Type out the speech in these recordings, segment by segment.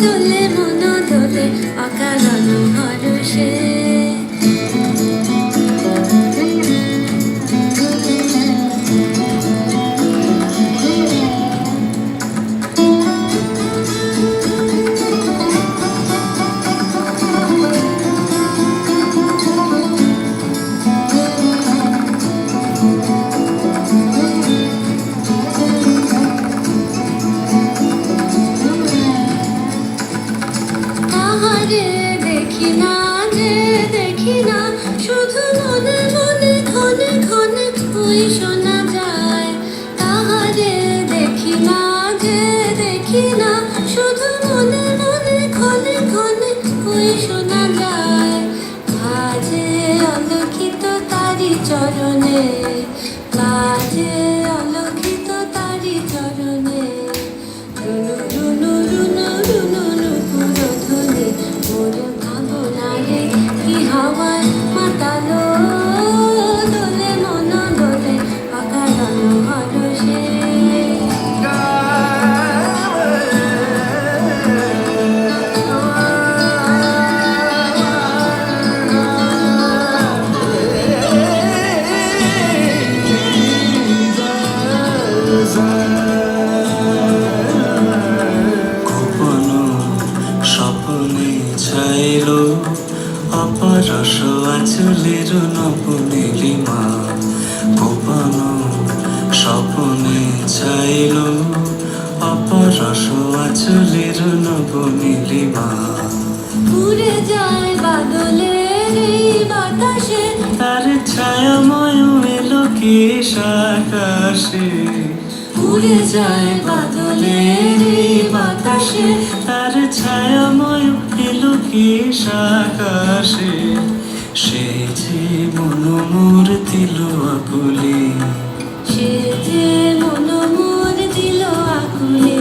দোলে মন দোলে অকারণ হরষে। দেখি না যে দেখি না, শুধু মনে মনে ক্ষণে ক্ষণে ওই শোনা যায়। তাহারে দেখি না যে দেখি না, শুধু মনে মনে ক্ষণে ক্ষণে ওই শোনা যায়। বাজে অলক্ষিত তারি চরণে, বাজে অলক্ষিত তারি চরণে। রুনু রুনু রুনু রুনু পুরোধনে মোর ভাবনারে কি হাওয়ায় মাতালো। দোলে মন দোলে অকারণ হরষে। স্বপ্নে ছাইল অপরস আঁচলের নবনীলিমা। গোপন স্বপ্নে ছাইল অপরস আঁচলের নবনীলিমা। উড়ে যায় বাদলের এই বাতাসে, তার ছায়াময় এলো কেশ আকাশে। উড়ে যায় বাদলের এই বাতাসে, তার ছায়াময় এলো কেশ আকাশে। সে যে মন মোর দিল আকুলে, সে যে মন মোর দিল আকুলে।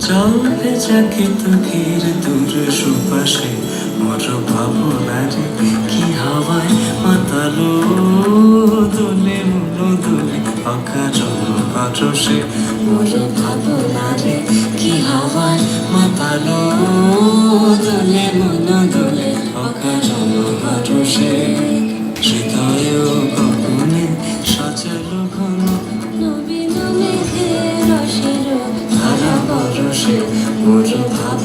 চলবে যাকে তোকের দূর সুপাশে, মোর ভাবনারে কি হাওয়ায় মাতালো। দোলে মন দোলে অকারণ হরষে, মোর ভাবনারে কি হাওয়ায় মাতালো। দোলে মন দোলে অকারণ হরষে। হৃদয় গগনে সাজালো ঘন নবীন মেঘের রসের ধারা বরষে, মোর ভাব